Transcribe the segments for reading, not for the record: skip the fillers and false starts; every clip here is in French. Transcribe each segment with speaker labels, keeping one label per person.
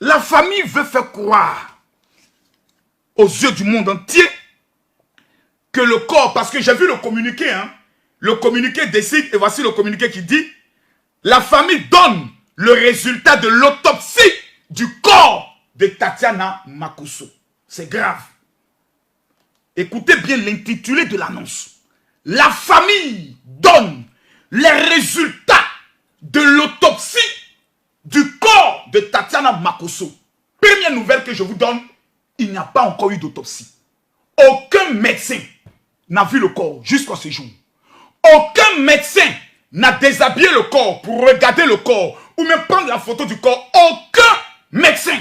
Speaker 1: La famille veut faire croire aux yeux du monde entier que le corps, parce que j'ai vu le communiqué, hein, le communiqué décide, et voici le communiqué qui dit, la famille donne le résultat de l'autopsie du corps de Tatiana Makosso. C'est grave. Écoutez bien l'intitulé de l'annonce. La famille donne les résultats de l'autopsie du corps de Tatiana Makosso. Première nouvelle que je vous donne, il n'y a pas encore eu d'autopsie. Aucun médecin n'a vu le corps jusqu'à ce jour. Aucun médecin n'a déshabillé le corps pour regarder le corps ou même prendre la photo du corps. Aucun médecin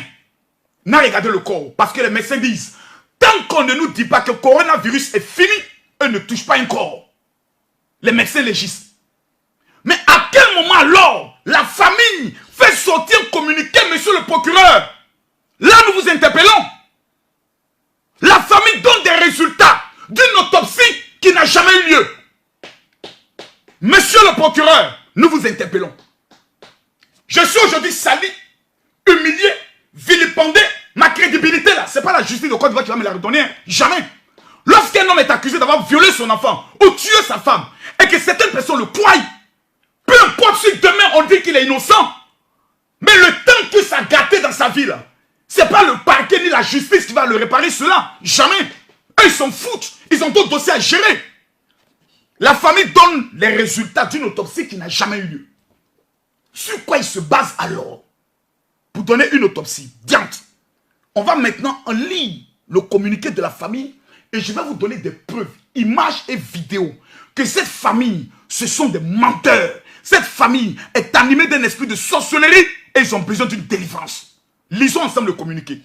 Speaker 1: n'a regardé le corps parce que les médecins disent tant qu'on ne nous dit pas que le coronavirus est fini, eux ne touchent pas un corps. Les médecins légisent. Mais à quel moment alors la famille fait sortir un communiqué, monsieur le procureur? Là, nous vous interpellons. La famille donne des résultats d'une autopsie qui n'a jamais eu lieu. Monsieur le procureur, nous vous interpellons. Je suis aujourd'hui sali, humilié, vilipendé. Ma crédibilité là, c'est pas la justice de Côte d'Ivoire qui va me la redonner. Jamais. Lorsqu'un homme est accusé d'avoir violé son enfant ou tué sa femme et que certaines personnes le croient, peu importe si demain on dit qu'il est innocent, mais le temps que ça a gâté dans sa vie là, c'est pas le parquet ni la justice qui va le réparer cela. Jamais. Eux, ils s'en foutent. Ils ont d'autres dossiers à gérer. La famille donne les résultats d'une autopsie qui n'a jamais eu lieu. Sur quoi ils se basent alors pour donner une autopsie? Diante. On va maintenant en lire le communiqué de la famille et je vais vous donner des preuves, images et vidéos que cette famille, ce sont des menteurs. Cette famille est animée d'un esprit de sorcellerie et ils ont besoin d'une délivrance. Lisons ensemble le communiqué.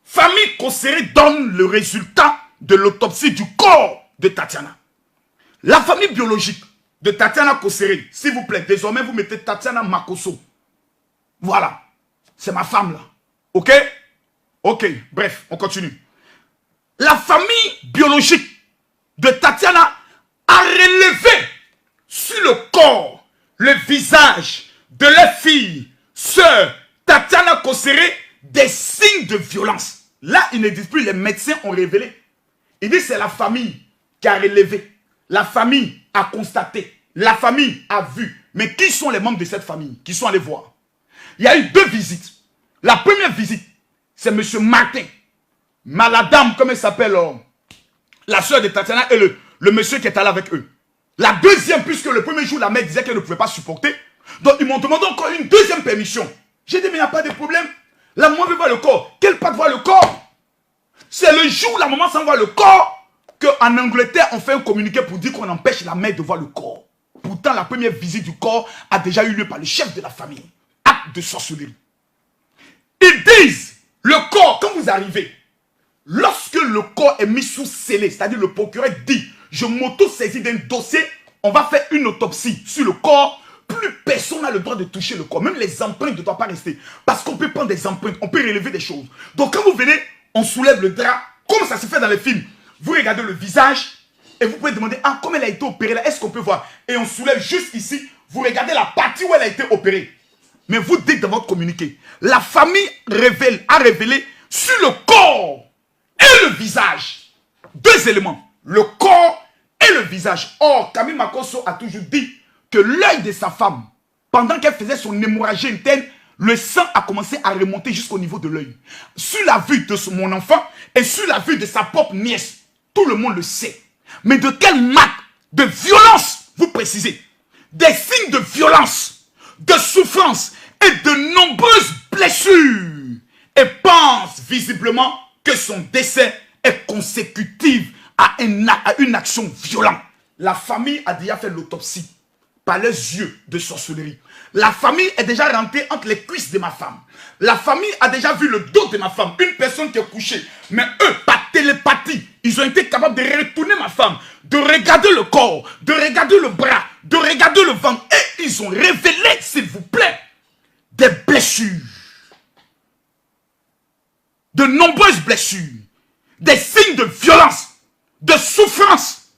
Speaker 1: Famille Kosséré donne le résultat de l'autopsie du corps de Tatiana. La famille biologique de Tatiana Kosséré, s'il vous plaît, désormais vous mettez Tatiana Makosso. Voilà. C'est ma femme là. Ok? Ok, bref, on continue. La famille biologique de Tatiana a relevé sur le corps, le visage de leur fille, sœur Tatiana Kosséré, des signes de violence. Là, ils ne disent plus, les médecins ont révélé. Ils disent c'est la famille qui a relevé. La famille a constaté. La famille a vu. Mais qui sont les membres de cette famille qui sont allés voir? Il y a eu 2 visites. La première visite, c'est M. Martin. La dame, comme elle s'appelle, la soeur de Tatiana et le monsieur qui est allé avec eux. La deuxième, puisque le premier jour, la mère disait qu'elle ne pouvait pas supporter. Donc, ils m'ont demandé encore une deuxième permission. J'ai dit, mais il n'y a pas de problème. La maman veut voir le corps. Quelle part voir le corps? C'est le jour où la maman s'en voit le corps qu'en Angleterre, on fait un communiqué pour dire qu'on empêche la mère de voir le corps. Pourtant, la première visite du corps a déjà eu lieu par le chef de la famille. Acte de sorcellerie. Ils disent, le corps, quand vous arrivez, lorsque le corps est mis sous scellé, c'est-à-dire le procureur dit, je m'auto-saisis d'un dossier, on va faire une autopsie sur le corps, plus personne n'a le droit de toucher le corps. Même les empreintes ne doivent pas rester. Parce qu'on peut prendre des empreintes, on peut relever des choses. Donc quand vous venez, on soulève le drap, comme ça se fait dans les films. Vous regardez le visage et vous pouvez demander, ah, comment elle a été opérée là, est-ce qu'on peut voir? Et on soulève juste ici, vous regardez la partie où elle a été opérée. Mais vous dites dans votre communiqué, la famille a révélé sur le corps et le visage 2 éléments, le corps et le visage. Or, Camille Makosso a toujours dit que l'œil de sa femme, pendant qu'elle faisait son hémorragie interne, le sang a commencé à remonter jusqu'au niveau de l'œil. Sur la vue de mon enfant et sur la vue de sa propre nièce, tout le monde le sait. Mais de quelle marque de violence vous précisez? Des signes de violence, de souffrance et de nombreuses blessures. Et pense visiblement que son décès est consécutif à une action violente. La famille a déjà fait l'autopsie par les yeux de sorcellerie. La famille est déjà rentrée entre les cuisses de ma femme. La famille a déjà vu le dos de ma femme, une personne qui est couchée. Mais eux, par télépathie, ils ont été capables de retourner ma femme, de regarder le corps, de regarder le bras, de regarder le ventre. Et ils ont révélé, s'il vous plaît, des blessures. De nombreuses blessures. Des signes de violence, de souffrance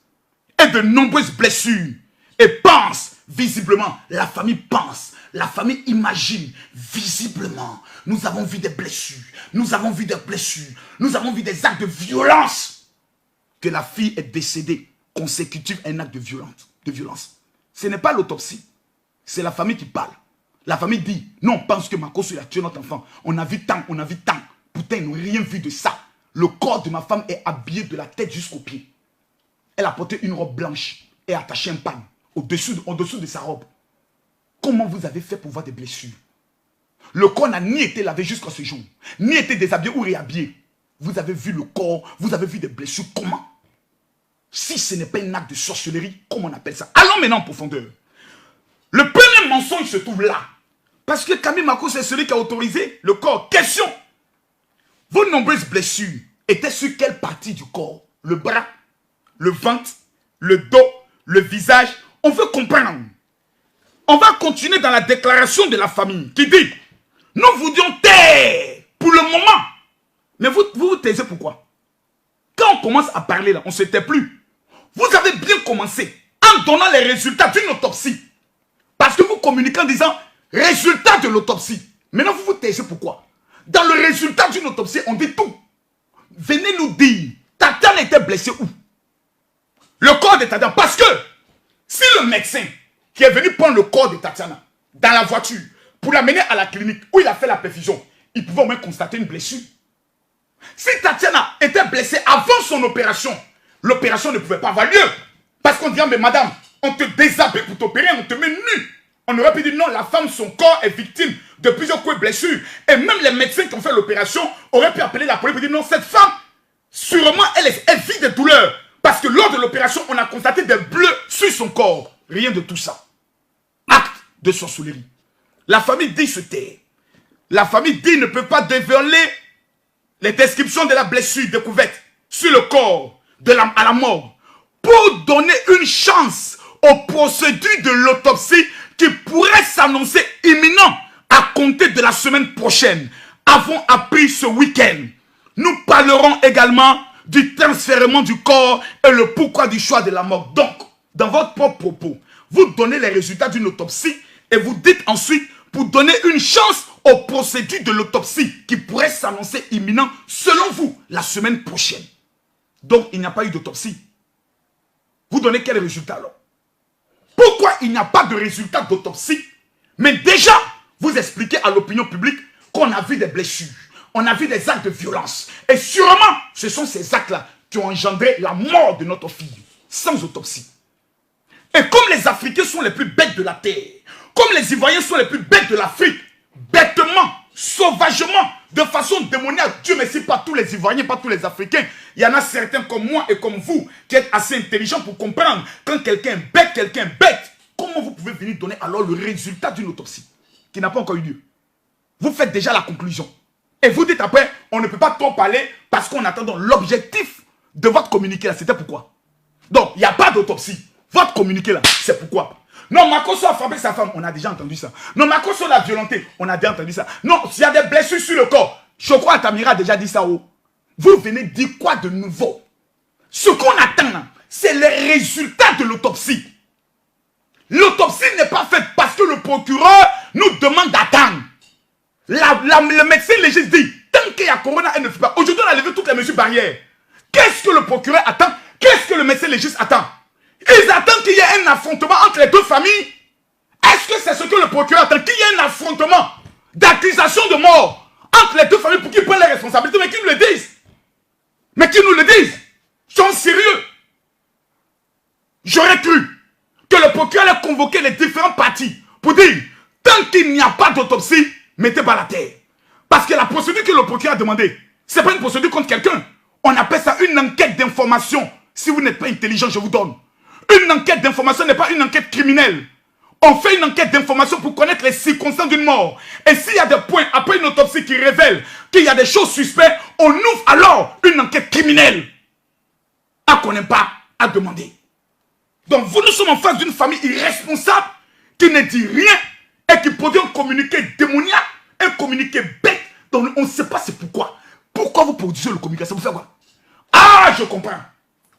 Speaker 1: et de nombreuses blessures. Et pense, visiblement, la famille pense La famille imagine, visiblement, nous avons vu des blessures, nous avons vu des blessures, nous avons vu des actes de violence. Que la fille est décédée consécutive à un acte de violence. Ce n'est pas l'autopsie, c'est la famille qui parle. La famille dit, non, on pense que Makosso a tué notre enfant. On a vu tant, on a vu tant. Putain, ils n'ont rien vu de ça. Le corps de ma femme est habillé de la tête jusqu'aux pieds. Elle a porté une robe blanche et attaché un pan au-dessous de sa robe. Comment vous avez fait pour voir des blessures? Le corps n'a ni été lavé jusqu'à ce jour, ni été déshabillé ou réhabillé. Vous avez vu le corps, vous avez vu des blessures. Comment? Si ce n'est pas un acte de sorcellerie, comment on appelle ça? Allons maintenant en profondeur. Le premier mensonge se trouve là. Parce que Camille Makosso, c'est celui qui a autorisé le corps. Question. Vos nombreuses blessures étaient sur quelle partie du corps? Le bras, le ventre, le dos, le visage. On veut comprendre. On va continuer dans la déclaration de la famille qui dit, nous vous disons taire pour le moment. Mais vous taisez pourquoi? Quand on commence à parler là, on ne se tait plus. Vous avez bien commencé en donnant les résultats d'une autopsie. Parce que vous communiquez en disant, résultat de l'autopsie. Maintenant vous vous taisez pourquoi? Dans le résultat d'une autopsie, on dit tout. Venez nous dire, Tatiana était blessée où? Le corps de Tatiana. Parce que, si le médecin qui est venu prendre le corps de Tatiana dans la voiture pour l'amener à la clinique où il a fait la perfusion, il pouvait au moins constater une blessure. Si Tatiana était blessée avant son opération, l'opération ne pouvait pas avoir lieu. Parce qu'on dit, mais madame, on te déshabille pour t'opérer, on te met nu. On aurait pu dire non, la femme, son corps est victime de plusieurs coups de blessures. Et même les médecins qui ont fait l'opération auraient pu appeler la police pour dire non, cette femme, sûrement, elle vit des douleurs. Parce que lors de l'opération, on a constaté des bleus sur son corps. Rien de tout ça. Acte de sorcellerie. La famille dit se taire. La famille dit ne peut pas dévoiler les descriptions de la blessure découverte sur le corps à la mort pour donner une chance aux procédures de l'autopsie qui pourrait s'annoncer imminent à compter de la semaine prochaine. Avons appris ce week-end. Nous parlerons également du transfèrement du corps et le pourquoi du choix de la mort. Donc, dans votre propre propos, vous donnez les résultats d'une autopsie et vous dites ensuite pour donner une chance aux procédures de l'autopsie qui pourrait s'annoncer imminent, selon vous, la semaine prochaine. Donc, il n'y a pas eu d'autopsie. Vous donnez quel résultat alors? Pourquoi il n'y a pas de résultat d'autopsie? Mais déjà, vous expliquez à l'opinion publique qu'on a vu des blessures, on a vu des actes de violence. Et sûrement, ce sont ces actes-là qui ont engendré la mort de notre fille, sans autopsie. Et comme les Africains sont les plus bêtes de la terre, comme les Ivoiriens sont les plus bêtes de l'Afrique, bêtement, sauvagement, de façon démoniaque, Dieu merci, pas tous les Ivoiriens, pas tous les Africains, il y en a certains comme moi et comme vous qui êtes assez intelligents pour comprendre quand quelqu'un est bête, comment vous pouvez venir donner alors le résultat d'une autopsie qui n'a pas encore eu lieu? Vous faites déjà la conclusion. Et vous dites après, on ne peut pas trop parler parce qu'on attend donc l'objectif de votre communiqué là, c'était pourquoi? Donc, il n'y a pas d'autopsie. Votre communiqué là, c'est pourquoi? Non, Makosso a frappé sa femme, on a déjà entendu ça. Non, Makosso l'a violenté, on a déjà entendu ça. Non, s'il y a des blessures sur le corps, je crois que Tamira a déjà dit ça. Oh. Vous venez dire quoi de nouveau? Ce qu'on attend, c'est les résultats de l'autopsie. L'autopsie n'est pas faite parce que le procureur nous demande d'attendre. Le médecin légiste dit, tant qu'il y a corona, elle ne fait pas. Aujourd'hui, on a levé toutes les mesures barrières. Qu'est-ce que le procureur attend? Qu'est-ce que le médecin légiste attend? Ils attendent qu'il y ait un affrontement entre les deux familles. Est-ce que c'est ce que le procureur attend? Qu'il y ait un affrontement d'accusation de mort entre les deux familles pour qu'ils prennent les responsabilités, mais qu'ils nous le disent. Mais qu'ils nous le disent. Ils sont sérieux. J'aurais cru que le procureur allait convoquer les différentes parties pour dire, tant qu'il n'y a pas d'autopsie, mettez pas la terre. Parce que la procédure que le procureur a demandé, ce n'est pas une procédure contre quelqu'un. On appelle ça une enquête d'information. Si vous n'êtes pas intelligent, je vous donne. Une enquête d'information n'est pas une enquête criminelle. On fait une enquête d'information pour connaître les circonstances d'une mort. Et s'il y a des points après une autopsie qui révèle qu'il y a des choses suspectes, on ouvre alors une enquête criminelle. À qu'on n'aime pas à demander. Donc vous, nous sommes en face d'une famille irresponsable qui ne dit rien et qui produit un communiqué démoniaque, un communiqué bête dont on ne sait pas c'est pourquoi. Pourquoi vous produisez le communiqué? Ça vous fait quoi? Ah, je comprends.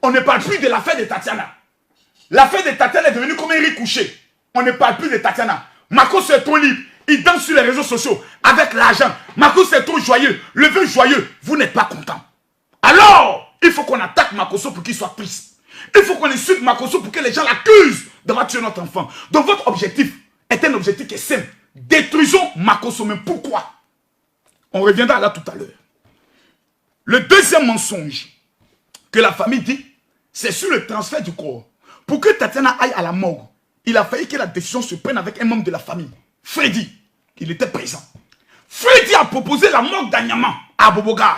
Speaker 1: On ne parle plus de l'affaire de Tatiana. L'affaire de Tatiana est devenue comme un riz couché. On ne parle plus de Tatiana. Makoso est trop libre. Il danse sur les réseaux sociaux avec l'argent. Makoso est trop joyeux. Le vœu joyeux, vous n'êtes pas content. Alors, il faut qu'on attaque Makoso pour qu'il soit triste. Il faut qu'on insulte Makoso pour que les gens l'accusent d'avoir tué notre enfant. Donc votre objectif est un objectif qui est simple. Détruisons Makoso. Mais pourquoi? On reviendra là tout à l'heure. Le deuxième mensonge que la famille dit, c'est sur le transfert du corps. Pour que Tatiana aille à la morgue, il a fallu que la décision se prenne avec un membre de la famille. Freddy, il était présent. Freddy a proposé la morgue d'Anyama à Boboga.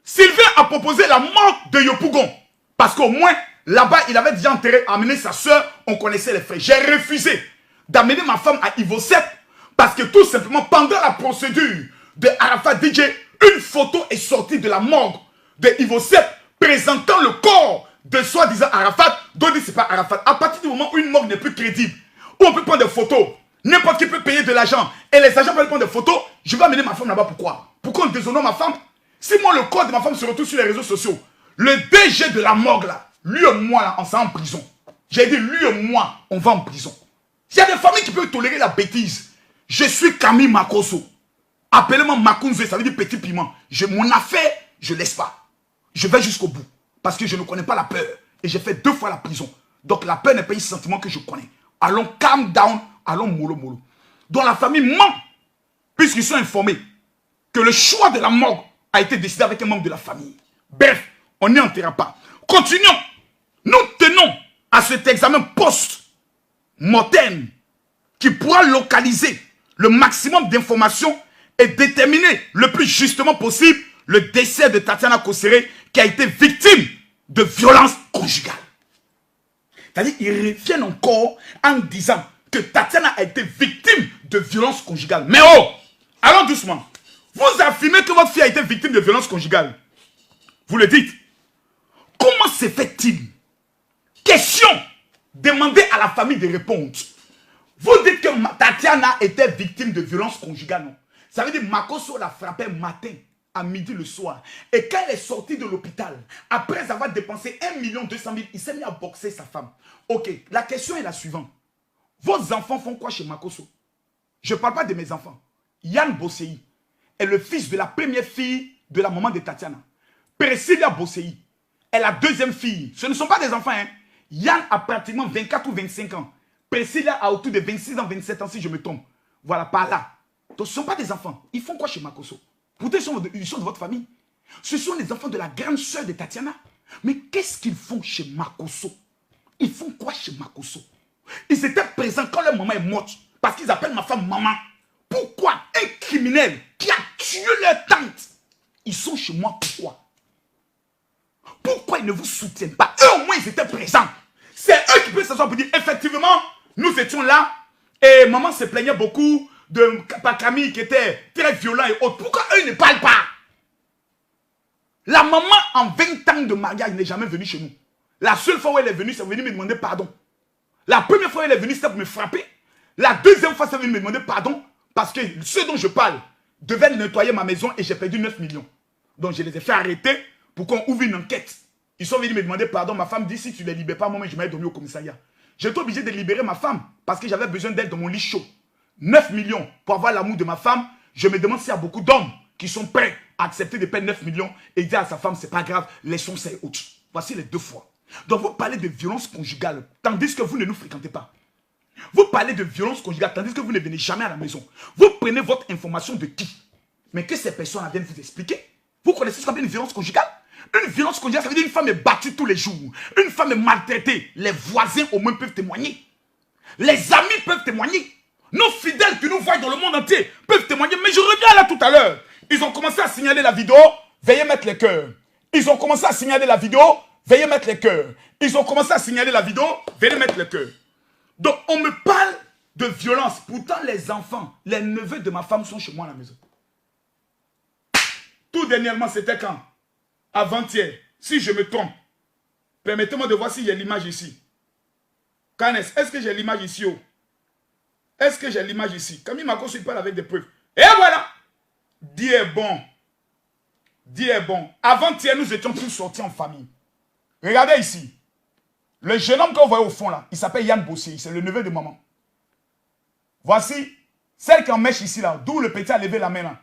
Speaker 1: Sylvain a proposé la morgue de Yopougon. Parce qu'au moins, là-bas, il avait déjà amené sa soeur, on connaissait les faits. J'ai refusé d'amener ma femme à Ivo 7 parce que tout simplement, pendant la procédure de Arafat DJ, une photo est sortie de la morgue de Ivo 7 présentant le corps de soi-disant Arafat, dont dit c'est pas Arafat. À partir du moment où une morgue n'est plus crédible, où on peut prendre des photos, n'importe qui peut payer de l'argent, et les agents peuvent prendre des photos, je vais amener ma femme là-bas. Pourquoi? Pourquoi on déshonore ma femme? Si moi le corps de ma femme se retrouve sur les réseaux sociaux, le DG de la morgue là, lui et moi là, on s'en en prison. J'ai dit lui et moi, on va en prison. Il y a des familles qui peuvent tolérer la bêtise. Je suis Camille Makoso. Appelez-moi Makunze, ça veut dire petit piment. Mon affaire, je ne laisse pas. Je vais jusqu'au bout. Parce que je ne connais pas la peur. Et j'ai fait 2 fois la prison. Donc la peur n'est pas un sentiment que je connais. Allons calm down, allons mollo mollo. Donc la famille ment, puisqu'ils sont informés que le choix de la morgue a été décidé avec un membre de la famille. Bref, on n'y enterra pas. Continuons. Nous tenons à cet examen post-mortem qui pourra localiser le maximum d'informations et déterminer le plus justement possible le décès de Tatiana Kosseré qui a été victime de violences conjugales. C'est-à-dire qu'ils reviennent encore en disant que Tatiana a été victime de violences conjugales. Mais oh, allons doucement. Vous affirmez que votre fille a été victime de violences conjugales. Vous le dites. Comment se fait-il? Question. Demandez à la famille de répondre. Vous dites que Tatiana était victime de violences conjugales, non? Ça veut dire que Makoso la frappait matin, à midi, le soir. Et quand elle est sortie de l'hôpital, après avoir dépensé 1 200 000, il s'est mis à boxer sa femme. Ok, la question est la suivante. Vos enfants font quoi chez Makoso? Je ne parle pas de mes enfants. Yann Bossei est le fils de la première fille de la maman de Tatiana. Priscilla Bossei est la deuxième fille. Ce ne sont pas des enfants, hein. Yann a pratiquement 24 ou 25 ans. Priscilla a autour de 26 ans, 27 ans si je me trompe. Voilà, par là. Donc ce ne sont pas des enfants. Ils font quoi chez Makoso? Pourtant, ils sont de votre famille. Ce sont les enfants de la grande sœur de Tatiana. Mais qu'est-ce qu'ils font chez Makoso? Ils font quoi chez Makoso? Ils étaient présents quand leur maman est morte. Parce qu'ils appellent ma femme maman. Pourquoi un criminel qui a tué leur tante, ils sont chez moi? Pourquoi? Pourquoi ils ne vous soutiennent pas? Eux au moins ils étaient présents. C'est eux qui peuvent s'asseoir pour dire effectivement, nous étions là et maman se plaignait beaucoup de Camille qui était très violent et autres. Pourquoi eux ne parlent pas? La maman en 20 ans de mariage n'est jamais venue chez nous. La seule fois où elle est venue, c'est venue me demander pardon. La première fois où elle est venue, c'était pour me frapper. La deuxième fois, c'est venue me demander pardon parce que ceux dont je parle devaient nettoyer ma maison et j'ai perdu 9 millions. Donc je les ai fait arrêter pour qu'on ouvre une enquête. Ils sont venus me demander pardon. Ma femme dit si tu ne les libères pas, moi je m'avais dormi au commissariat. J'étais obligé de libérer ma femme parce que j'avais besoin d'elle dans mon lit chaud. 9 millions pour avoir l'amour de ma femme. Je me demande s'il y a beaucoup d'hommes qui sont prêts à accepter de payer 9 millions et dire à sa femme c'est pas grave, laissons ça et autres. Voici les 2 fois. Donc vous parlez de violence conjugale tandis que vous ne nous fréquentez pas. Vous parlez de violence conjugale tandis que vous ne venez jamais à la maison. Vous prenez votre information de qui? Mais que ces personnes viennent vous expliquer. Vous connaissez ce qu'on appelle une violence conjugale? Une violence conjugale, ça veut dire une femme est battue tous les jours. Une femme est maltraitée. Les voisins au moins peuvent témoigner. Les amis peuvent témoigner. Nos fidèles qui nous voient dans le monde entier peuvent témoigner. Mais je reviens là tout à l'heure. Ils ont commencé à signaler la vidéo. Veuillez mettre les cœurs. Ils ont commencé à signaler la vidéo. Veuillez mettre les cœurs. Ils ont commencé à signaler la vidéo. Veuillez mettre les cœurs. Donc on me parle de violence. Pourtant les enfants, les neveux de ma femme sont chez moi à la maison. Tout dernièrement, c'était quand? Avant-hier. Si je me trompe, permettez-moi de voir s'il y a l'image ici. Canes, est-ce que j'ai l'image ici? Oh? Est-ce que j'ai l'image ici? Camille Makoso, il parle avec des preuves. Et voilà! Dieu est bon. Dieu est bon. Avant-hier, nous étions tous sortis en famille. Regardez ici. Le jeune homme que vous voyez au fond là, il s'appelle Yann Bossé. C'est le neveu de maman. Voici celle qui en mèche ici, là, d'où le petit a levé la main, là.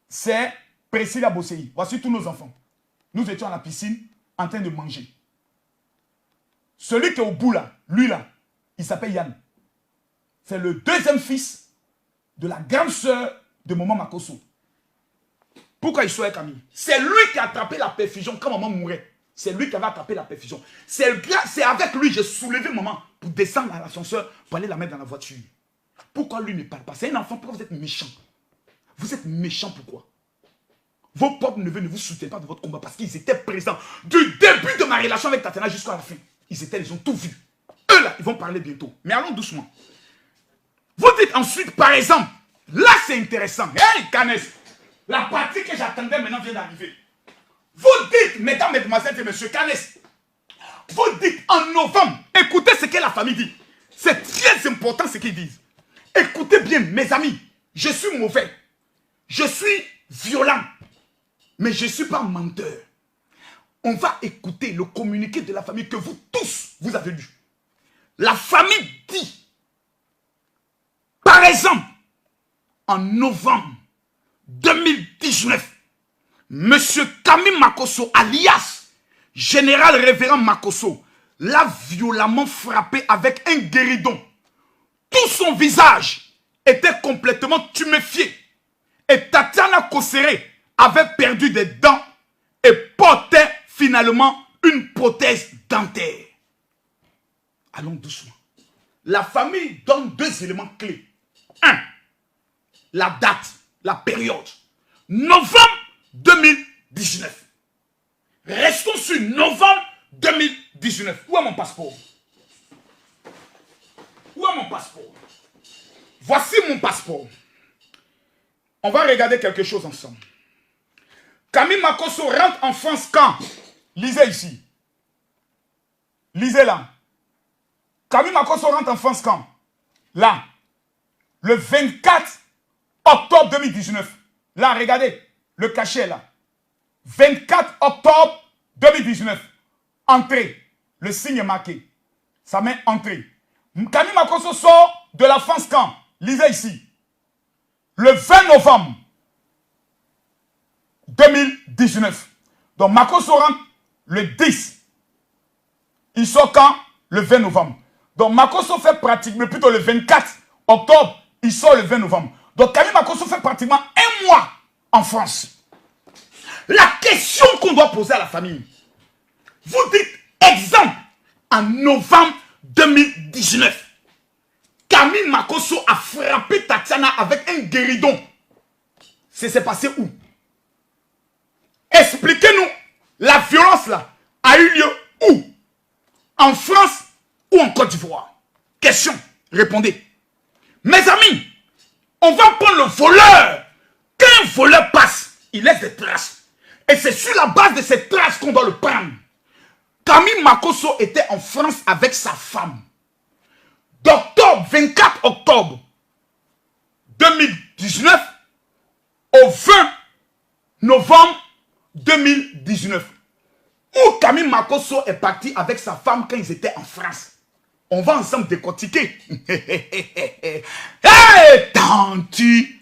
Speaker 1: C'est Priscilla Bossei. Voici tous nos enfants. Nous étions à la piscine, en train de manger. Celui qui est au bout, là, lui, là, il s'appelle Yann. C'est le deuxième fils de la grande sœur de maman Makosso. Pourquoi il soit Camille? C'est lui qui a attrapé la perfusion quand maman mourait. C'est lui qui avait attrapé la perfusion. C'est avec lui que j'ai soulevé maman pour descendre à l'ascenseur pour aller la mettre dans la voiture. Pourquoi lui ne parle pas? C'est un enfant, pourquoi vous êtes méchant? Vous êtes méchant, pourquoi? Vos propres neveux ne vous soutiennent pas de votre combat parce qu'ils étaient présents du début de ma relation avec Tatiana jusqu'à la fin. Ils ont tout vu. Eux là, ils vont parler bientôt. Mais allons doucement. Vous dites ensuite, par exemple, là c'est intéressant. Hey, Canes, la partie que j'attendais maintenant vient d'arriver. Vous dites, mesdames, mesdemoiselles et messieurs, Canes, vous dites en novembre, écoutez ce que la famille dit. C'est très important ce qu'ils disent. Écoutez bien, mes amis, je suis mauvais. Je suis violent. Mais je ne suis pas menteur. On va écouter le communiqué de la famille que vous tous, vous avez lu. La famille dit, par exemple, en novembre 2019, M. Camille Makosso, alias Général Révérend Makosso, l'a violemment frappé avec un guéridon. Tout son visage était complètement tuméfié. Et Tatiana Kossere avait perdu des dents et portait finalement une prothèse dentaire. Allons doucement. La famille donne deux éléments clés. Un, la date, la période. Novembre 2019. Restons sur novembre 2019. Où est mon passeport? Où est mon passeport? Voici mon passeport. On va regarder quelque chose ensemble. Camille Makosso rentre en France quand? Lisez ici. Lisez là. Camille Makosso rentre en France quand? Là. Le 24 octobre 2019. Là, regardez. Le cachet là. 24 octobre 2019. Entrée. Le signe est marqué. Ça met entrée. Camille Makosso sort de la France quand? Lisez ici. Le 20 novembre 2019. Donc Makosso rentre le 10. Il sort quand? Le 20 novembre. Donc Makosso fait pratiquement, plutôt le 24 octobre, il sort le 20 novembre. Donc Camille Makosso fait pratiquement un mois en France. La question qu'on doit poser à la famille. Vous dites, exemple, en novembre 2019. Camille Makosso a frappé Tatiana avec un guéridon. C'est passé où? Expliquez-nous. La violence là a eu lieu où? En France ou en Côte d'Ivoire? Question. Répondez. Mes amis, on va prendre le voleur. Quand un voleur passe, il laisse des traces. Et c'est sur la base de ces traces qu'on doit le prendre. Camille Makosso était en France avec sa femme. D'octobre, 24 octobre 2019 au 20 novembre 2019. Où Camille Makosso est parti avec sa femme quand ils étaient en France. On va ensemble décortiquer. Hey, tanti,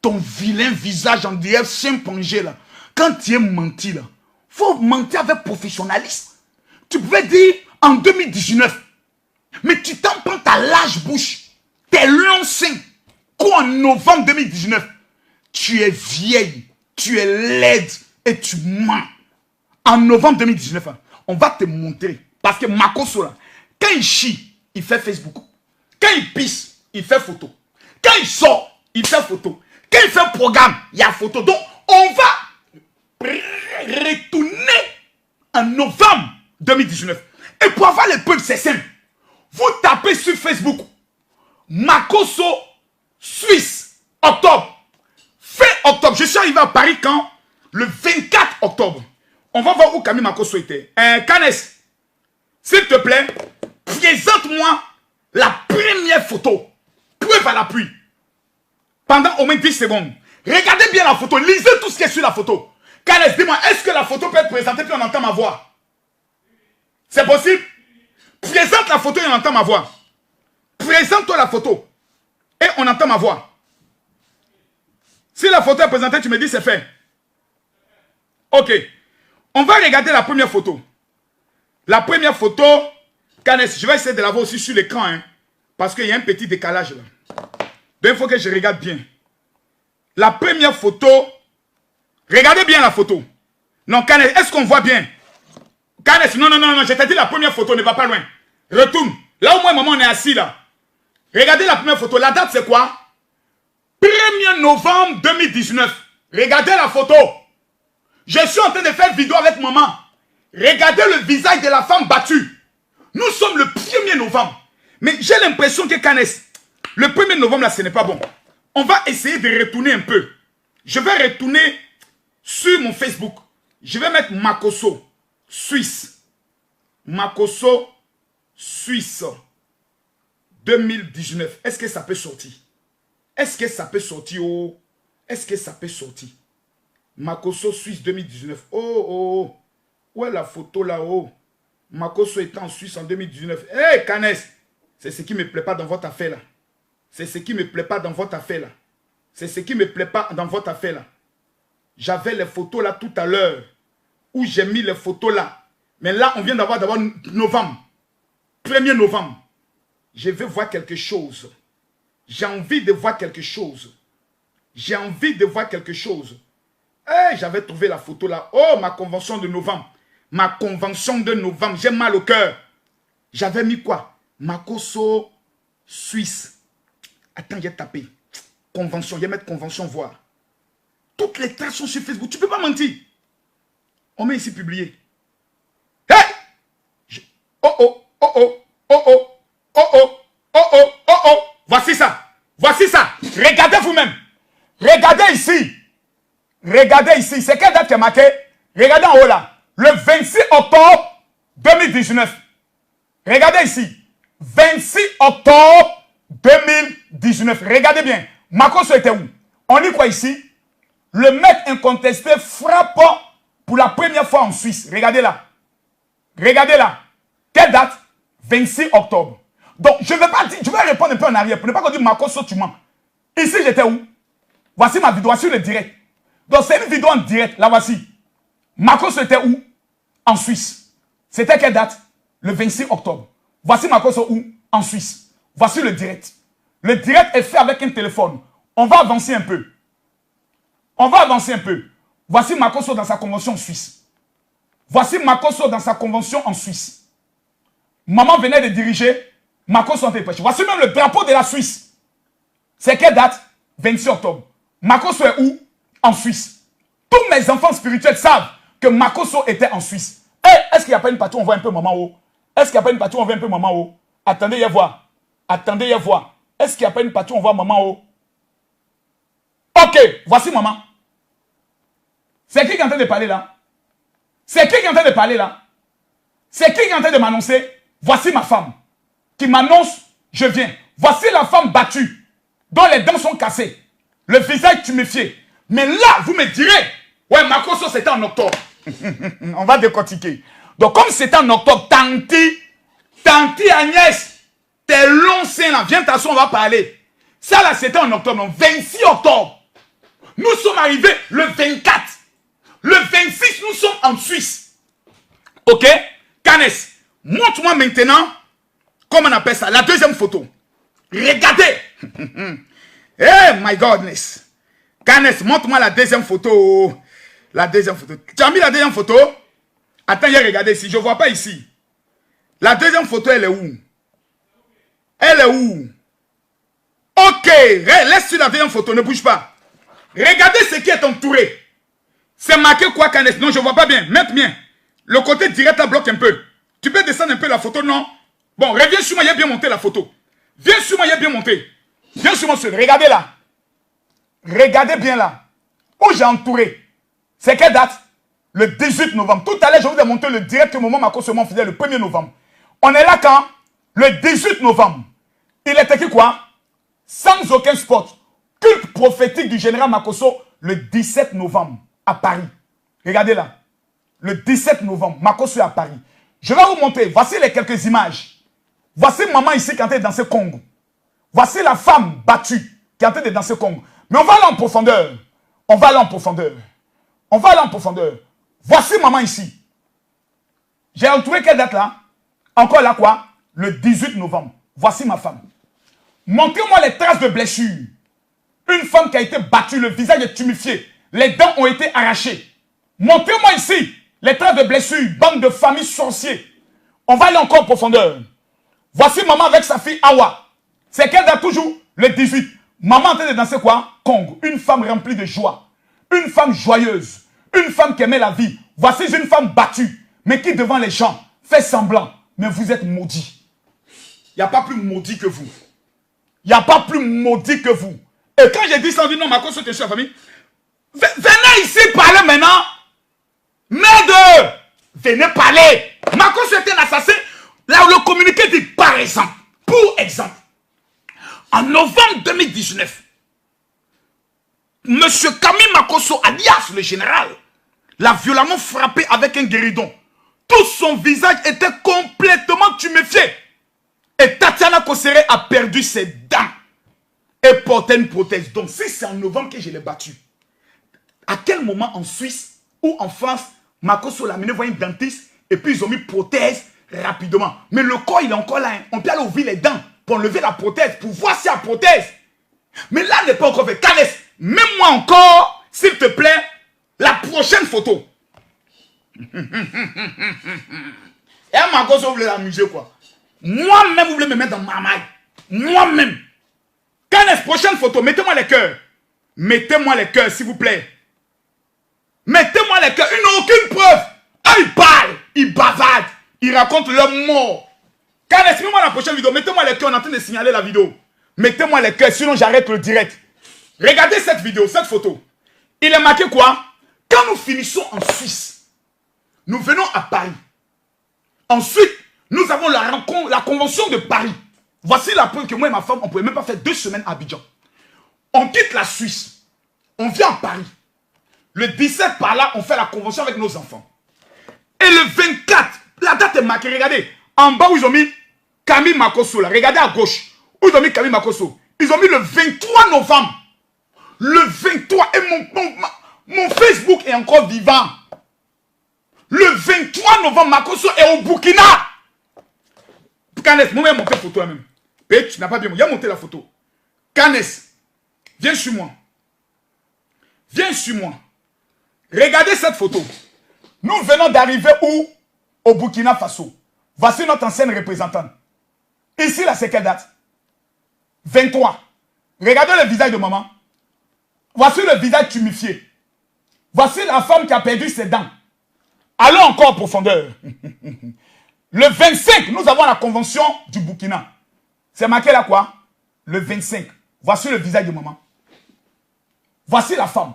Speaker 1: ton vilain visage en dirait chimpanzé là. Quand tu es menti là, faut mentir avec professionnalisme. Tu pouvais dire en 2019. Mais tu t'en prends ta large bouche, tes longs seins, quoi en novembre 2019. Tu es vieille, tu es laide et tu mens. En novembre 2019, on va te montrer. Parce que Makosso, là, quand il chie, il fait Facebook. Quand il pisse, il fait photo. Quand il sort, il fait photo. Quand il fait programme, il y a photo. Donc, on va retourner en novembre 2019. Et pour avoir les preuves, c'est simple. Vous tapez sur Facebook Makosso Suisse, octobre. Fin octobre. Je suis arrivé à Paris quand? Le 24 octobre. On va voir où Camille Makosso était. Canes, s'il te plaît, présente-moi la première photo. Preuve à l'appui. Pendant au moins 10 secondes. Regardez bien la photo. Lisez tout ce qui est sur la photo. Canes, dis-moi, est-ce que la photo peut être présentée puis on entend ma voix? C'est possible? Présente la photo et on entend ma voix. Présente-toi la photo. Et on entend ma voix. Si la photo est présentée, tu me dis c'est fait. Ok. On va regarder la première photo. La première photo, Canès, je vais essayer de la voir aussi sur l'écran, hein, parce qu'il y a un petit décalage là. Donc il faut que je regarde bien. La première photo, regardez bien la photo. Non, Canès, est-ce qu'on voit bien? Canès, non, je t'ai dit la première photo, ne va pas loin. Retourne. Là où moi, maman, on est assis là. Regardez la première photo. La date, c'est quoi? 1er novembre 2019. Regardez la photo. Je suis en train de faire une vidéo avec maman. Regardez le visage de la femme battue. Nous sommes le 1er novembre. Mais j'ai l'impression que Canès, le 1er novembre, là, ce n'est pas bon. On va essayer de retourner un peu. Je vais retourner sur mon Facebook. Je vais mettre Makosso, Suisse. Makosso, Suisse. 2019. Est-ce que ça peut sortir? Est-ce que ça peut sortir? Oh? Est-ce que ça peut sortir? Makosso, Suisse 2019. Oh. Où est la photo là-haut? Makosso était en Suisse en 2019. Hé, Canès, c'est ce qui ne me plaît pas dans votre affaire là. C'est ce qui ne me plaît pas dans votre affaire là. C'est ce qui ne me plaît pas dans votre affaire là. J'avais les photos là tout à l'heure. Où j'ai mis les photos là. Mais là, on vient d'avoir novembre. 1er novembre. Je veux voir quelque chose. J'ai envie de voir quelque chose. J'ai envie de voir quelque chose. Hey, j'avais trouvé la photo là. Oh, ma convention de novembre. Ma convention de novembre. J'ai mal au cœur. J'avais mis quoi? Makosso, Suisse. Attends, j'ai tapé. Convention. Je vais mettre convention, voir. Toutes les traces sont sur Facebook. Tu ne peux pas mentir. On met ici publié. Hey! Oh. Voici ça. Voici ça. Regardez vous-même. Regardez ici. Regardez ici. C'est quelle date qui est marquée? Regardez en haut là. Le 26 octobre 2019. Regardez ici. 26 octobre 2019. Regardez bien. Makosso était où? On lit quoi ici? Le maître incontesté frappe pour la première fois en Suisse. Regardez là. Regardez là. Quelle date? 26 octobre. Donc, je ne vais pas dire, je vais répondre un peu en arrière pour ne pas qu'on dise Makosso, tu mens. Ici, j'étais où? Voici ma vidéo, voici le direct. Donc, c'est une vidéo en direct. Là, voici. Makosso était où? En Suisse. C'était quelle date? Le 26 octobre. Voici Makosso où? En Suisse. Voici le direct. Le direct est fait avec un téléphone. On va avancer un peu. On va avancer un peu. Voici Makosso dans sa convention en Suisse. Voici Makosso dans sa convention en Suisse. Maman venait de diriger Makosso en téléprêche. Voici même le drapeau de la Suisse. C'est quelle date? 26 octobre. Makosso est où? En Suisse. Tous mes enfants spirituels savent que Makosso était en Suisse. Hey, est-ce qu'il n'y a pas une partie où on voit un peu maman haut? Est-ce qu'il n'y a pas une partie où on voit un peu maman haut? Attendez, y voir. Attendez, y voir. Est-ce qu'il n'y a pas une partie où on voit maman haut? Ok, voici maman. C'est qui est en train de parler là? C'est qui est en train de parler là? C'est qui est en train de m'annoncer? Voici ma femme qui m'annonce, je viens. Voici la femme battue, dont les dents sont cassées, le visage tuméfié. Mais là, vous me direz, ouais, Makosso, c'était en octobre. On va décortiquer. Donc, comme c'était en octobre, Tanti Agnès, tes longs seins là, viens t'asseoir, on va parler. Ça là, c'était en octobre, donc 26 octobre. Nous sommes arrivés le 24. Le 26, nous sommes en Suisse. Ok? Canès, montre-moi maintenant, comment on appelle ça, la deuxième photo. Regardez. Hey, my godness. Canès, montre-moi la deuxième photo. La deuxième photo. Tu as mis la deuxième photo? Attends, j'ai regardé ici. Je ne vois pas ici. La deuxième photo, elle est où? Elle est où? Ok. Laisse sur la deuxième photo. Ne bouge pas. Regardez ce qui est entouré. C'est marqué quoi, Canès? Non, je ne vois pas bien. Mets bien. Le côté direct, là, bloque un peu. Tu peux descendre un peu la photo, non? Bon, reviens sur moi, il a bien monté la photo. Viens sur moi, il a bien monté. Viens sur moi, regardez là. Regardez bien là. Où j'ai entouré. C'est quelle date? Le 18 novembre. Tout à l'heure, je vous ai montré le direct que Maman Makosso faisait le 1er novembre. On est là quand? Le 18 novembre. Il est écrit quoi? Sans aucun spot. Culte prophétique du général Makosso le 17 novembre à Paris. Regardez là. Le 17 novembre, Makosso est à Paris. Je vais vous montrer. Voici les quelques images. Voici maman ici quand elle est dans ce Congo. Voici la femme battue qui est en train de danser Congo. Mais on va aller en profondeur. On va aller en profondeur. On va aller en profondeur. Voici maman ici. J'ai retrouvé quelle date là? Encore là quoi? Le 18 novembre. Voici ma femme. Montrez-moi les traces de blessures. Une femme qui a été battue, le visage est tuméfié. Les dents ont été arrachées. Montrez-moi ici les traces de blessures. Bande de familles sorciers. On va aller encore en profondeur. Voici maman avec sa fille Awa. C'est quelle date toujours? Le 18. Maman en train de danser quoi? Congo. Une femme remplie de joie. Une femme joyeuse. Une femme qui aimait la vie. Voici une femme battue. Mais qui devant les gens fait semblant. Mais vous êtes maudit. Il n'y a pas plus maudit que vous. Il n'y a pas plus maudit que vous. Et quand j'ai dit ça, on dit non, ma cause, c'est la famille. Venez ici parler maintenant. Merde! Venez parler. Ma cause, c'était un assassin. Là où le communiqué dit par exemple. Pour exemple. En novembre 2019, M. Camille Makosso, alias le général, l'a violemment frappé avec un guéridon. Tout son visage était complètement tuméfié. Et Tatiana Kosere a perdu ses dents et portait une prothèse. Donc si c'est en novembre que je l'ai battu, à quel moment en Suisse ou en France, Makosso l'a amené voir un dentiste et puis ils ont mis prothèse rapidement. Mais le corps il est encore là. Hein. On peut aller ouvrir les dents pour enlever la prothèse, pour voir si la prothèse. Mais là n'est pas encore fait. Canès, mets-moi encore, s'il te plaît, la prochaine photo. Et Makosso voulait l'amuser quoi. Moi-même, vous voulez me mettre dans ma maille. Moi-même. Canès, prochaine photo, mettez-moi les cœurs. Mettez-moi les cœurs, s'il vous plaît. Mettez-moi les cœurs. Ils n'ont aucune preuve. Ah, ils parlent, ils bavardent, ils racontent leur mort. Canès, mets-moi la prochaine vidéo. Mettez-moi les cœurs, on est en train de signaler la vidéo. Mettez-moi les cœurs, sinon j'arrête le direct. Regardez cette vidéo, cette photo. Il est marqué quoi? Quand nous finissons en Suisse, nous venons à Paris. Ensuite, nous avons la convention de Paris. Voici la preuve que moi et ma femme, on ne pouvait même pas faire 2 semaines à Abidjan. On quitte la Suisse. On vient à Paris. Le 17 par là, on fait la convention avec nos enfants. Et le 24, la date est marquée. Regardez, en bas où ils ont mis Camille Makosso. Là. Regardez à gauche. Où ils ont mis Camille Makosso. Ils ont mis le 23 novembre. Le 23. Et mon Facebook est encore vivant. Le 23 novembre, Makosso est au Burkina. Canès, moi, il a monté la photo même. Tu n'as pas bien. Il a monté la photo. Canès, viens sur moi. Viens sur moi. Regardez cette photo. Nous venons d'arriver où? Au Burkina Faso. Voici notre ancienne représentante. Ici, là, c'est quelle date? 23. Regardez le visage de maman. Voici le visage tuméfié. Voici la femme qui a perdu ses dents. Allons encore en profondeur. Le 25, nous avons la convention du Burkina. C'est marqué là quoi? Le 25. Voici le visage de maman. Voici la femme.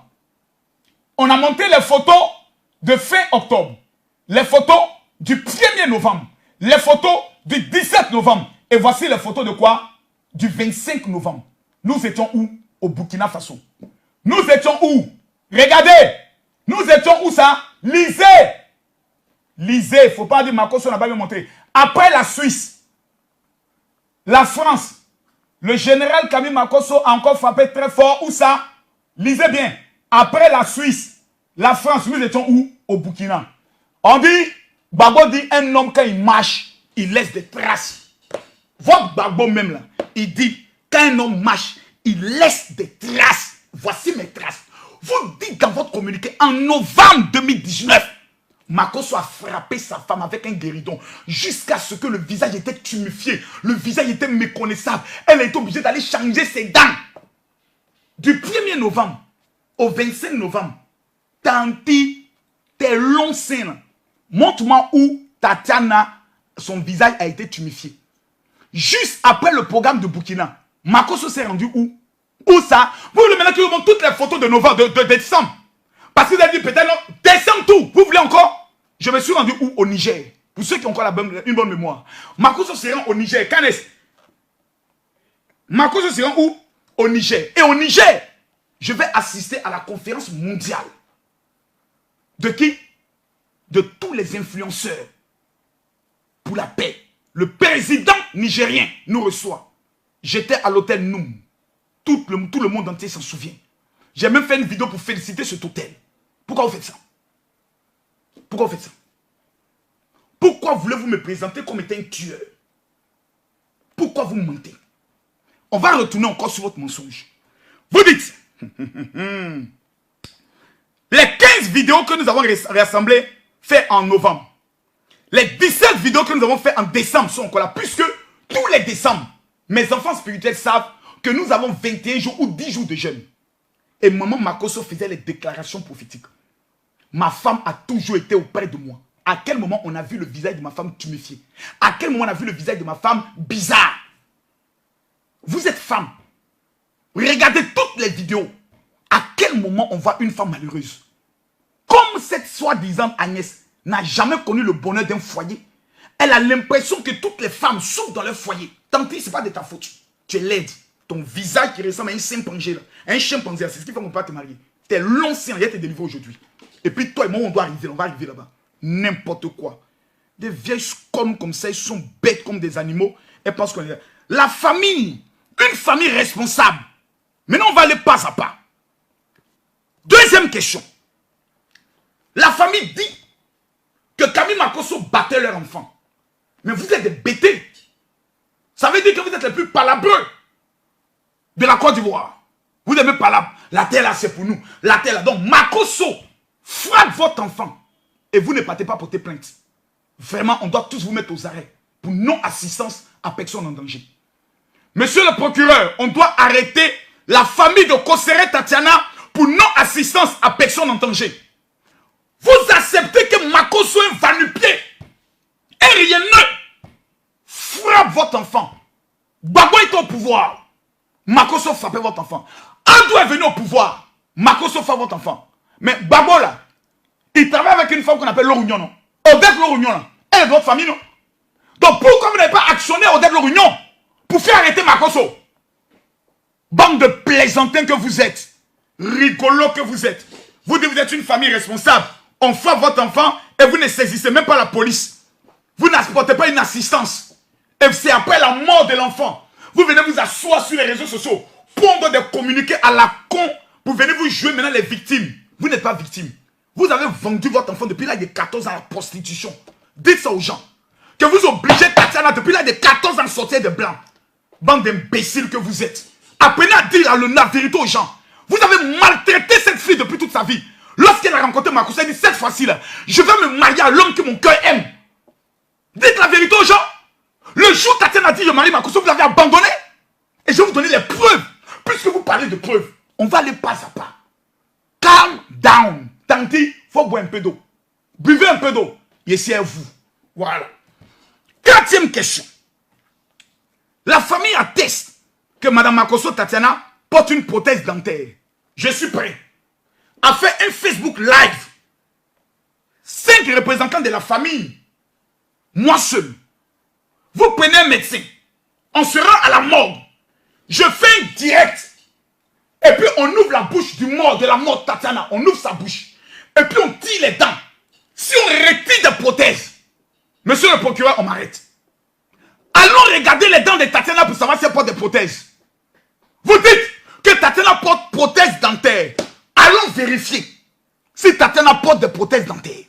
Speaker 1: On a monté les photos de fin octobre. Les photos du 1er novembre. Les photos du 17 novembre. Et voici les photos de quoi? Du 25 novembre. Nous étions où? Au Burkina Faso. Nous étions où? Regardez. Nous étions où ça? Lisez. Lisez, il ne faut pas dire Makosso n'a pas bien montré. Après la Suisse, la France, le général Camille Makosso a encore frappé très fort. Où ça? Lisez bien. Après la Suisse, la France, nous étions où? Au Burkina. On dit, Gbagbo dit, un homme quand il marche, il laisse des traces. Votre Gbagbo même là, il dit, quand un homme marche, il laisse des traces. Voici mes traces. Vous dites dans votre communiqué, en novembre 2019, Makosso a frappé sa femme avec un guéridon jusqu'à ce que le visage était tuméfié. Le visage était méconnaissable. Elle a été obligée d'aller changer ses dents. Du 1er novembre au 25 novembre, Tanti, tes longs seins, montre-moi où Tatiana, son visage a été tuméfié. Juste après le programme de Burkina, Makosso s'est rendu où? Où ça? Vous voulez maintenant que je vous montre toutes les photos de novembre, de décembre. Parce que vous avez dit peut-être non, décembre tout. Vous voulez encore? Je me suis rendu où? Au Niger. Pour ceux qui ont encore une bonne mémoire. Makosso se rend au Niger. Canès. Makosso se rend où? Au Niger. Et au Niger, je vais assister à la conférence mondiale. De qui? De tous les influenceurs pour la paix. Le président nigérien nous reçoit. J'étais à l'hôtel Noum. Tout le monde entier s'en souvient. J'ai même fait une vidéo pour féliciter cet hôtel. Pourquoi vous faites ça? Pourquoi vous faites ça? Pourquoi voulez-vous me présenter comme étant un tueur? Pourquoi vous mentez? On va retourner encore sur votre mensonge. Vous dites, les 15 vidéos que nous avons rassemblées, faites en novembre. Les 17 vidéos que nous avons faites en décembre sont encore là. Puisque tous les décembre, mes enfants spirituels savent que nous avons 21 jours ou 10 jours de jeûne. Et maman Makosso faisait les déclarations prophétiques. Ma femme a toujours été auprès de moi. À quel moment on a vu le visage de ma femme tuméfié? À quel moment on a vu le visage de ma femme bizarre? Vous êtes femme. Regardez toutes les vidéos. À quel moment on voit une femme malheureuse? Comme cette soi-disant Agnès n'a jamais connu le bonheur d'un foyer, elle a l'impression que toutes les femmes souffrent dans leur foyer. Tant pis, ce n'est pas de ta faute. Tu es laide. Ton visage qui ressemble à un chimpanzé. Un chimpanzé, c'est ce qui fait qu'on ne peut pas te marier. Tu es l'ancien, il y a te délivrer aujourd'hui. Et puis toi et moi, on doit arriver, on va arriver là-bas. N'importe quoi. Des vieilles connes comme ça, ils sont bêtes comme des animaux. Et pensent qu'on est là. La famille, une famille responsable. Maintenant, on va aller pas à pas. Deuxième question. La famille dit que Camille Makosso battait leur enfant. Mais vous êtes des bêtés. Ça veut dire que vous êtes les plus palabreux de la Côte d'Ivoire. Vous n'aimez pas la terre là, c'est pour nous. La terre là. Donc, Makosso frappe votre enfant. Et vous ne partez pas porter plainte. Vraiment, on doit tous vous mettre aux arrêts. Pour non-assistance à personne en danger. Monsieur le procureur, on doit arrêter la famille de Kosere Tatiana pour non-assistance à personne en danger. Vous acceptez que Makosso est un va-nu-pied et rien ne frappe votre enfant. Gbagbo est au pouvoir. Makosso frappe votre enfant. Andou est venu au pouvoir. Makosso frappe votre enfant. Mais Gbagbo là, il travaille avec une femme qu'on appelle Lorugnon, non? Odette Lorugnon, là, elle est de votre famille, non? Donc pourquoi vous n'avez pas actionné Odette Lorugnon pour faire arrêter Makosso? Bande de plaisantins que vous êtes. Rigolo que vous êtes. Vous dites que vous êtes une famille responsable. On frappe votre enfant et vous ne saisissez même pas la police. Vous n'apportez pas une assistance. Et c'est après la mort de l'enfant. Vous venez vous asseoir sur les réseaux sociaux, pondre des communiqués à la con, pour venir vous jouer maintenant les victimes. Vous n'êtes pas victime. Vous avez vendu votre enfant depuis l'âge de 14 ans à la prostitution. Dites ça aux gens. Que vous obligez Tatiana depuis l'âge de 14 ans à sortir de blanc. Bande d'imbéciles que vous êtes. Apprenez à dire la vérité aux gens. Vous avez maltraité cette fille depuis toute sa vie. Lorsqu'elle a rencontré Makosso, elle dit cette fois-ci là, je vais me marier à l'homme que mon cœur aime. Dites la vérité aux gens. Le jour où Tatiana a dit je marie Makosso, vous l'avez abandonné. Et je vais vous donner les preuves. Puisque vous parlez de preuves, on va aller pas à pas. Calm down. Tanti, il faut boire un peu d'eau. Buvez un peu d'eau. Et c'est à vous. Voilà. Quatrième question. La famille atteste que Mme Makosso Tatiana porte une prothèse dentaire. Je suis prêt à faire un Facebook live. 5 représentants de la famille. Moi seul. Vous prenez un médecin. On se rend à la morgue. Je fais un direct. Et puis on ouvre la bouche du mort, de la mort Tatiana. On ouvre sa bouche. Et puis on tire les dents. Si on retire des prothèses, monsieur le procureur, on m'arrête. Allons regarder les dents de Tatiana pour savoir si elle porte des prothèses. Vous dites que Tatiana porte prothèse dentaire. Allons vérifier si Tatiana porte des prothèses dentaires.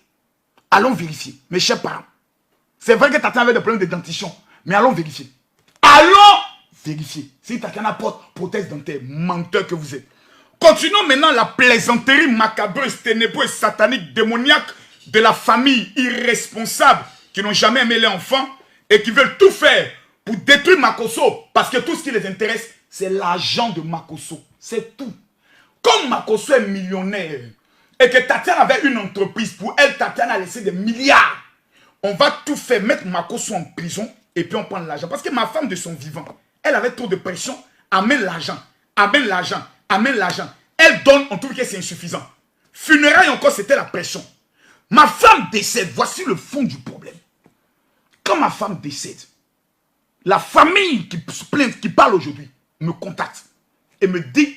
Speaker 1: Allons vérifier, mes chers parents. C'est vrai que Tatiana avait des problèmes de dentition, mais allons vérifier. Allons vérifier si Tatiana porte prothèse dentaire. Menteur que vous êtes. Continuons maintenant la plaisanterie macabreuse, ténébreuse, satanique, démoniaque de la famille irresponsable qui n'ont jamais aimé les enfants et qui veulent tout faire pour détruire Makosso parce que tout ce qui les intéresse, c'est l'argent de Makosso. C'est tout. Comme Makosso est millionnaire et que Tatiana avait une entreprise, pour elle, Tatiana a laissé des milliards. On va tout faire, mettre Makosso en prison et puis on prend l'argent. Parce que ma femme de son vivant, elle avait trop de pression. Amène l'argent, amène l'argent, amène l'argent. Elle donne, on trouve que c'est insuffisant. Funérailles encore, c'était la pression. Ma femme décède, voici le fond du problème. Quand ma femme décède, la famille qui se plaint, qui parle aujourd'hui, me contacte et me dit,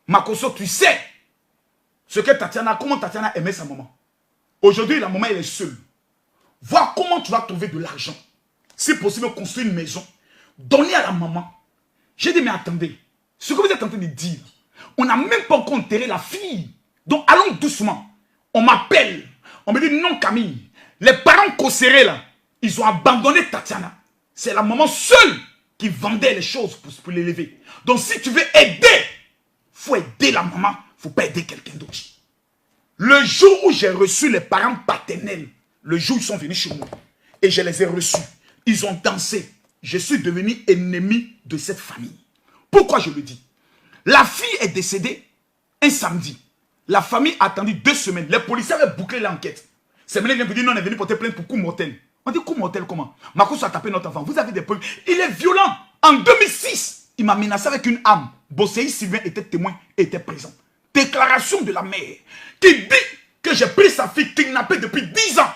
Speaker 1: Makosso, tu sais ce que Tatiana, comment Tatiana aimait sa maman. Aujourd'hui, la maman, elle est seule. Vois comment tu vas trouver de l'argent. Si possible, construire une maison. Donner à la maman. J'ai dit, mais attendez, ce que vous êtes en train de dire, on n'a même pas encore enterré la fille. Donc allons doucement. On m'appelle. On me dit, non Camille, les parents Kosseré là, ils ont abandonné Tatiana. C'est la maman seule qui vendait les choses pour l'élever. Donc si tu veux aider, il faut aider la maman, il ne faut pas aider quelqu'un d'autre. Le jour où j'ai reçu les parents paternels, le jour où ils sont venus chez moi, et je les ai reçus, ils ont dansé. Je suis devenu ennemi de cette famille. Pourquoi je le dis? La fille est décédée un samedi. La famille a attendu 2 semaines. Les policiers avaient bouclé l'enquête. C'est maintenant qu'ils viennent dire non, on est venu porter plainte pour coup mortel. On dit coup mortel comment? Makosso a tapé notre enfant. Vous avez des preuves. Il est violent. En 2006, il m'a menacé avec une arme. Bossei Sylvain était témoin et était présent. Déclaration de la mère qui dit que j'ai pris sa fille kidnappée depuis 10 ans.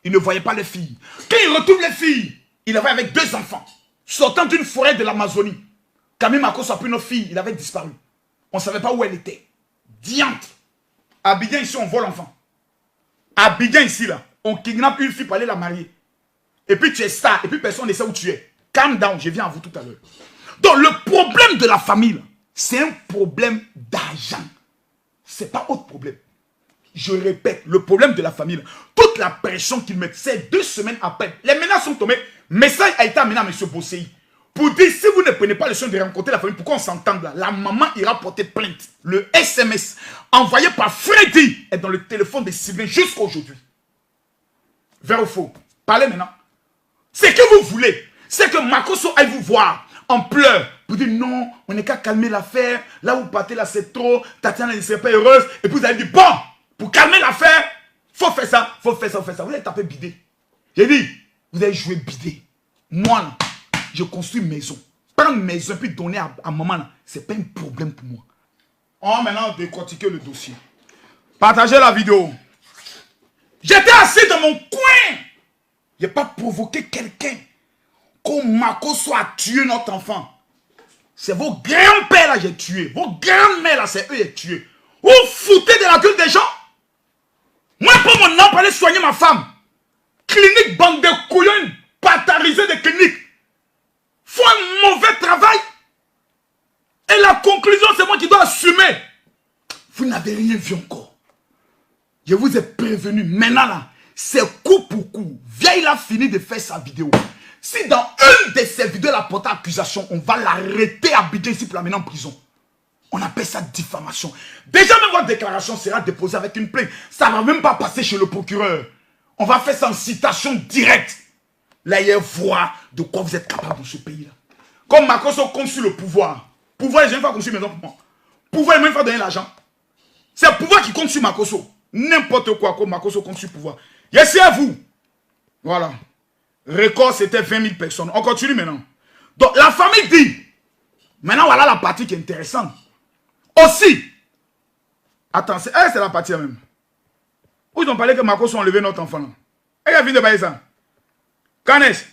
Speaker 1: Il ne voyait pas les filles. Quand il retrouve les filles, il avait avec 2 enfants. Sortant d'une forêt de l'Amazonie. Camille Makosso a pris notre fille. Il avait disparu. On ne savait pas où elle était. Diantre. À Abidjan, ici, on vole l'enfant. À Abidjan, ici, là, on kidnappe une fille pour aller la marier. Et puis tu es star. Et puis personne ne sait où tu es. Calm down. Je viens à vous tout à l'heure. Donc, le problème de la famille, c'est un problème d'argent. Ce n'est pas autre problème. Je répète, le problème de la famille, toute la pression qu'ils mettent, c'est 2 semaines après. Les menaces sont tombées. Message a été amené à M. Bossei. Pour dire, si vous ne prenez pas le soin de rencontrer la famille, pourquoi on s'entend là? La maman ira porter plainte. Le SMS envoyé par Freddy est dans le téléphone de Sylvain jusqu'à aujourd'hui. Vrai ou faux? Parlez maintenant. Ce que vous voulez, c'est que Makosso aille vous voir en pleurs. Vous dites non, on n'est qu'à calmer l'affaire. Là où vous partez là, c'est trop. Tatiana ne serait pas heureuse. Et puis vous allez dire, bon, pour calmer l'affaire, faut faire ça, faut faire ça, faut faire ça. Vous allez taper bidé. J'ai dit, vous allez jouer bidé. Moi, là, je construis une maison. Prendre une maison et puis donner à maman, là, c'est pas un problème pour moi. On va maintenant décortiquer le dossier. Partagez la vidéo. J'étais assis dans mon coin. Je n'ai pas provoqué quelqu'un. Comme Makosso a tué notre enfant. C'est vos grands-pères là j'ai tué. Vos grands-mères là, c'est eux qui ont tué. Vous foutez de la gueule des gens. Moi, pour mon nom, pour aller soigner ma femme. Clinique, bande de couillons, patarisés de clinique. Faut un mauvais travail. Et la conclusion, c'est moi qui dois assumer. Vous n'avez rien vu encore. Je vous ai prévenu. Maintenant là, c'est coup pour coup. Viens, il a fini de faire sa vidéo. Si dans une de ces vidéos, il a porté accusation, on va l'arrêter à Abidjan ici pour l'amener en prison. On appelle ça diffamation. Déjà, même votre déclaration sera déposée avec une plainte. Ça ne va même pas passer chez le procureur. On va faire ça en citation directe. Là, il y a voir de quoi vous êtes capable dans ce pays-là. Comme Makosso compte sur le pouvoir. Pouvoir, j'ai une fois construit une maison pour moi. Pouvoir, il m'a une fois donné l'argent. C'est le pouvoir qui compte sur Makosso. N'importe quoi, comme Makosso compte sur le pouvoir. Yes, c'est à vous. Voilà. Record, c'était 20 000 personnes. On continue maintenant. Donc, la famille dit. Maintenant, voilà la partie qui est intéressante. Aussi. Attends, c'est la partie même. Où ils ont parlé que Makosso a enlevé notre enfant là. Elle a fini de bailler ça. Quand est-ce?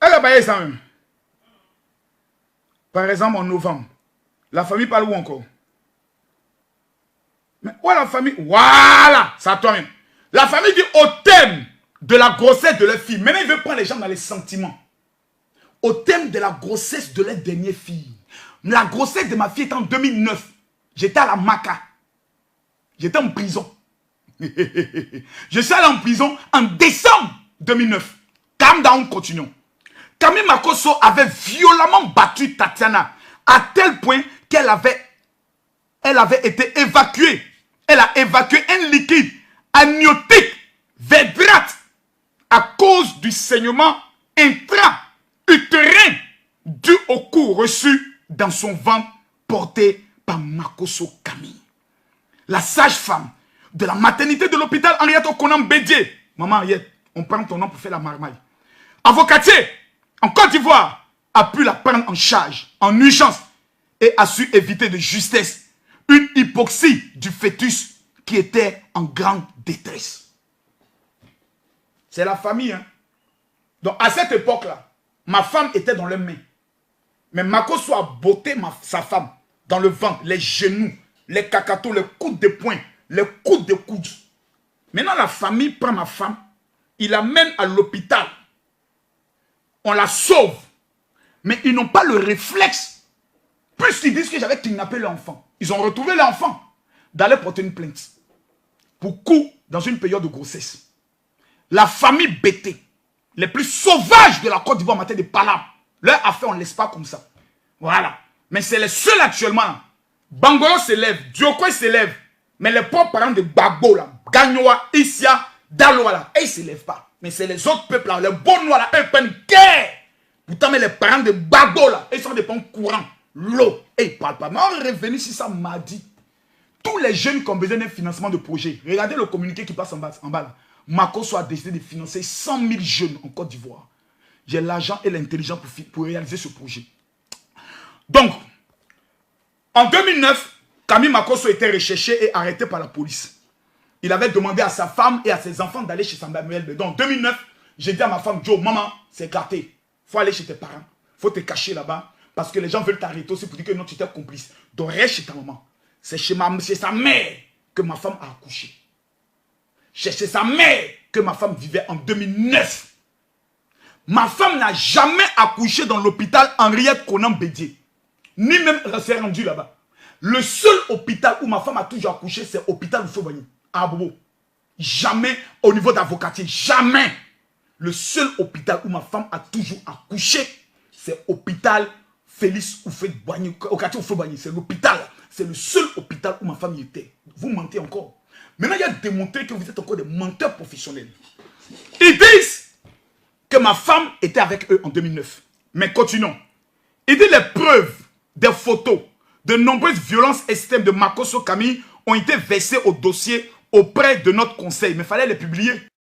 Speaker 1: Elle a baillé ça même. Par exemple, en novembre. La famille parle où encore? Mais où est la famille? Voilà! Ça toi-même. La famille dit au thème de la grossesse de leur fille. Maintenant, il veut prendre les gens dans les sentiments. Au thème de la grossesse de leur dernière fille. La grossesse de ma fille était en 2009. J'étais à la Maca. J'étais en prison. Je suis allé en prison en décembre 2009. Calm down, continuons. Camille Makosso avait violemment battu Tatiana à tel point qu'elle avait été évacuée. Elle a évacué un liquide amniotique verdrate à cause du saignement intra-utérin dû au coup reçu dans son ventre porté par Makosso Camille. La sage-femme de la maternité de l'hôpital Henriette Okonam Bédié. Maman Henriette, on prend ton nom pour faire la marmaille. Avocatier en Côte d'Ivoire a pu la prendre en charge en urgence et a su éviter de justesse une hypoxie du fœtus qui était en grande détresse. C'est la famille. Hein? Donc à cette époque-là, ma femme était dans les mains. Mais Makosso a botté sa femme dans le ventre, les genoux, les cacatos, les coudes de poing, les coudes de coude. Maintenant la famille prend ma femme, il l'amène à l'hôpital. On la sauve. Mais ils n'ont pas le réflexe. Puisqu'ils disent que j'avais kidnappé l'enfant. Ils ont retrouvé l'enfant. D'aller porter une plainte. Pour coup, dans une période de grossesse. La famille bêtée, les plus sauvages de la Côte d'Ivoire en matière de Palam, leur affaire, on ne laisse pas comme ça. Voilà. Mais c'est les seuls actuellement. Bangoro s'élève, Dioko s'élève. Mais les propres parents de Gbagbo, là, Gagnoa, Issia, Daloa, là, ils ne s'élèvent pas. Mais c'est les autres peuples, là, les bons noirs, là, eux prennent guerre. Pourtant, mais les parents de Gbagbo, là, ils sont des bons courants. L'eau, et ils ne parlent pas. Mais on est revenu sur ça mardi. Tous les jeunes qui ont besoin d'un financement de projet, regardez le communiqué qui passe en bas là. Makosso a décidé de financer 100 000 jeunes en Côte d'Ivoire. J'ai l'argent et l'intelligence pour réaliser ce projet. Donc, en 2009, Camille Makosso était recherché et arrêté par la police. Il avait demandé à sa femme et à ses enfants d'aller chez Samuel. Donc, en 2009, j'ai dit à ma femme, Joe, maman, c'est gâté. Il faut aller chez tes parents. Il faut te cacher là-bas. Parce que les gens veulent t'arrêter aussi pour dire que non, tu étais complice. Donc, reste chez ta maman. C'est chez sa mère que ma femme a accouché. C'est chez sa mère que ma femme vivait en 2009. Ma femme n'a jamais accouché dans l'hôpital Henriette Conan Bédier. Ni même s'est rendu là-bas. Le seul hôpital où ma femme a toujours accouché, c'est l'hôpital Oufobani, à Abobo. Jamais au niveau d'avocatier. Jamais. Le seul hôpital où ma femme a toujours accouché, c'est l'hôpital Félix Oufobani. C'est l'hôpital. C'est le seul hôpital où ma femme y était. Vous mentez encore. Maintenant, il y a démontré que vous êtes encore des menteurs professionnels. Ils disent que ma femme était avec eux en 2009. Mais continuons. Ils disent les preuves, des photos, de nombreuses violences extrêmes de Makosso Camille ont été versées au dossier auprès de notre conseil. Mais il fallait les publier.